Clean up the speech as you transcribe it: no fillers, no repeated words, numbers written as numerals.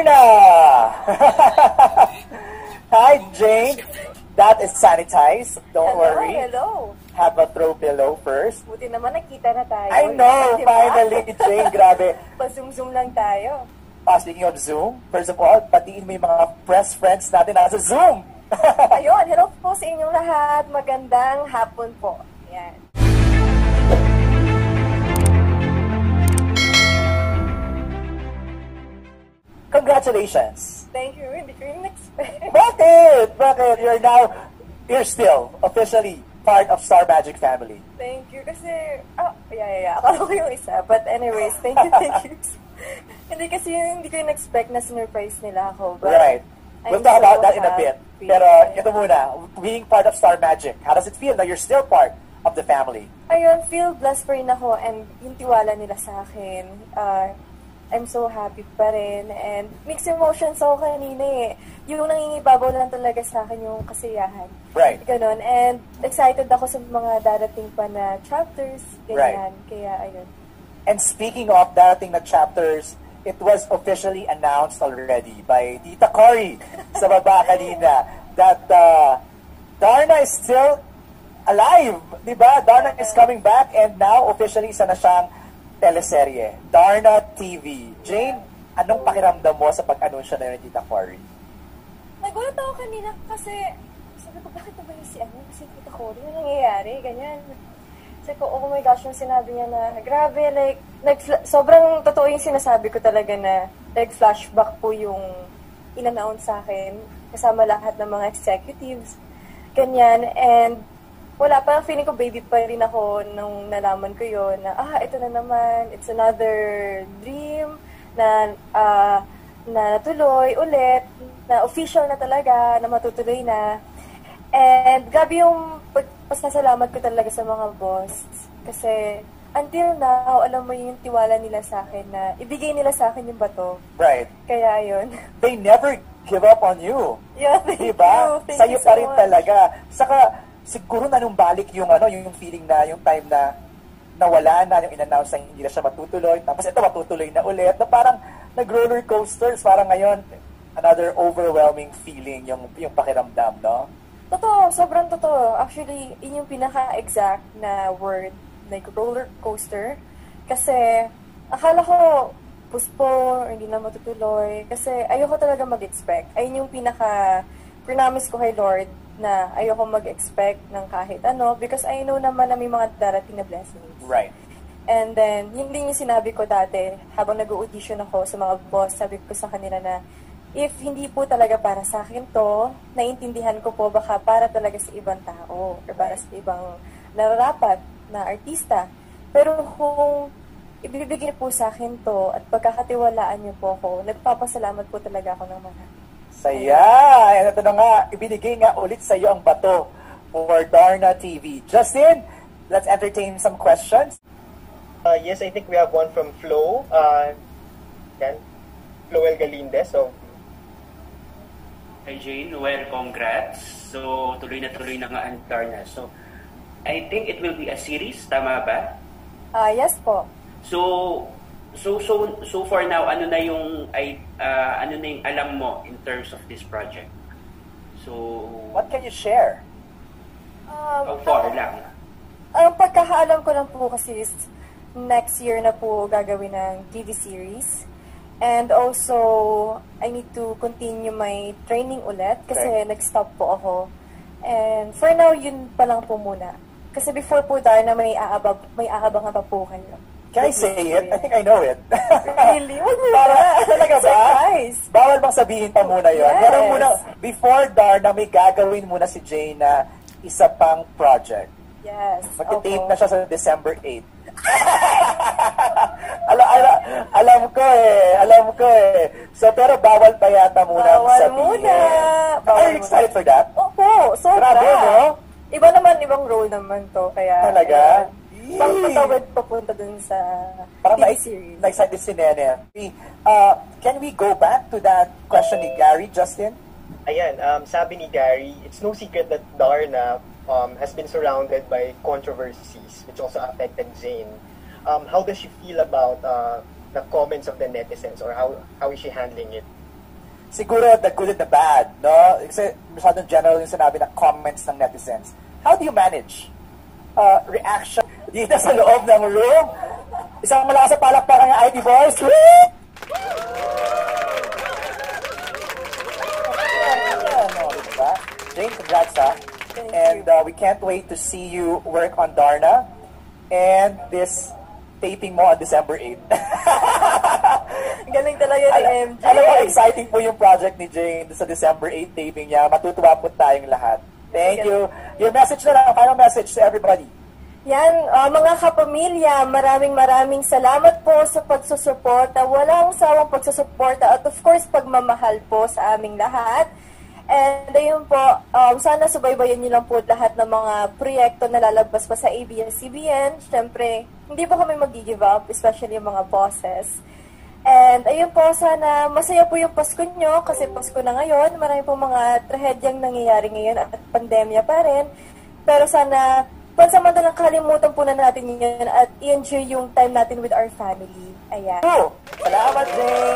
Darna! Hi, Jane. That is sanitized. Don't worry. Hello. Have a throw pillow first. Buti naman nakita na tayo. I know, diba? Finally, Jane, grabe. Pa-zoom-zoom lang tayo. Speaking of Zoom, first of all, patiin mo yung mga press friends natin nasa Zoom. Ayun, hello po sa inyong lahat. Magandang hapon po. Yan. Congratulations. Thank you. Hindi ko yung expect. Bakit? You're still officially part of Star Magic family. Thank you. Kasi, akala ko yung isa. But anyways, thank you. Hindi kasi hindi ko yung expect na sinurprise nila ako. But right. We'll talk about that in a bit. Pero ito muna, being part of Star Magic, how does it feel that you're still part of the family? Ayun, feel blessed pa rin ako and yung tiwala nila sa akin. I'm so happy pa rin and mixed emotions ako kanina eh. Yung nangingibabaw lang talaga sa akin yung kasiyahan. Right. Ganon. And excited ako sa mga darating pa na chapters. Ganyan. Right. Kaya ayun. And speaking of darating na chapters, it was officially announced already by Tita Cory sa baba kanina that Darna is still alive. Diba? Darna is coming back and now officially isa na siyang teleserye, Darna TV. Jane, anong pakiramdam mo sa pag-anunsyo na yun ni Tita Cory? Nagulat ako kanina kasi sabi ko, bakit na ba yung si Tita Cory? Ano nangyayari? Ganyan. Sabi ko, oh my gosh, yung sinabi niya na, grabe, sobrang totoo yung sinasabi ko talaga na, flashback po yung in-announce sa akin, kasama lahat ng mga executives, ganyan, and wala pa, feeling ko baby pa rin ako nung nalaman ko yun, na, ito na naman, it's another dream, na natuloy ulit, na official na talaga, na matutuloy na, and grabe yung pasasalamat ko talaga sa mga boss. Kasi, until now, alam mo yung tiwala nila sa akin na ibigay nila sa akin yung bato. Right. Kaya yun. They never give up on you. Yeah, thank diba? you. Sa'yo pa rin talaga. Saka, siguro na nung balik yung yung feeling na, yung time na nawala na, yung in-announce na hindi na siya matutuloy. Tapos ito, matutuloy na ulit. Na parang nag-roller coasters. Parang ngayon, another overwhelming feeling yung pakiramdam, no? Totoo, sobrang totoo. Actually, yun yung pinaka-exact na word, like roller coaster. Kasi, akala ko, puspo, hindi na matutuloy. Kasi, ayoko talaga mag-expect. Ayun yung promise ko kay Lord na ayoko mag-expect ng kahit ano because I know naman na may mga darating na blessings. Right. And then, yun din yung sinabi ko dati, habang nag-audition ako sa mga boss, sabi ko sa kanila na, if hindi po talaga para sa akin to, naiintindihan ko po baka para talaga sa ibang tao or para sa ibang nararapat na artista. Pero kung ibibigay po sa akin to at pagkakatiwalaan niyo po ako, nagpapasalamat po talaga ako ng mga. Saya! And ito na nga, ibinigay nga ulit sa iyo ang bato for Darna TV. Justin, let's entertain some questions. Yes, I think we have one from Flo. Floel Galindez. So, Hi Jane, well, congrats. So, tuloy na nga ang Darna. So, I think it will be a series, tama ba? Yes po. So for now, ano na yung alam mo in terms of this project? So, what can you share? Far lang. Ang pagkakaalam ko lang po kasi is next year na po gagawin ng TV series. And also, I need to continue my training ulit kasi nag-stop po ako. And for now, yun pa lang po muna. Kasi before po Darna, may aabangan pa po kayo. Can I say it? I think I know it. Really? Talaga ba? Surprise! Bawal bang sabihin pa muna yun? Yes. Meron muna, before Darna, may gagawin muna si Jane na isa pang project. Yes. Mag-tape na siya sa December 8. alam ko eh. So, pero bawal pa yata muna sabihin. Are you excited for that? Opo, sobra. Grabe, no? Iba naman, ibang role naman to. Kaya, talaga? Pagpatawid papunta dun sa TV series. Na-excited si Nene. Can we go back to that question ni Gary, Justin? Ayan, sabi ni Gary, it's no secret that Darna has been surrounded by controversies which also affected Jane. How does she feel about the comments of the netizens, or how is she handling it? siguro the good and the bad, no? Kasi masyadong general yung sinabi na comments ng netizens. How do you manage reaction dito sa loob ng room? Isang malakas sa palakpakan ng IT boys. Jane, congrats ha. And we can't wait to see you work on Darna and this taping mo on December 8. Galing talaga ni MJ. Alam mo, exciting po yung project ni Jane sa December 8 taping niya. Matutuwa po tayong lahat. Thank you. Your message na lang, final message to everybody. Yan, mga kapamilya, maraming salamat po sa pagsusuporta. Walang sawang pagsusuporta at of course, pagmamahal po sa aming lahat. And ayun po, sana subaybayan niyo lang po lahat ng mga proyekto na lalabas pa sa ABS-CBN. Siyempre, hindi po kami mag-give up, especially yung mga bosses. And ayun po, sana masaya po yung Pasko nyo kasi Pasko na ngayon. Marami po mga trahedyang nangyayari ngayon at pandemya pa rin. Pero sana pansamantalang kalimutan po na natin yun at i-enjoy yung time natin with our family. Ayan. Salamat, Jane!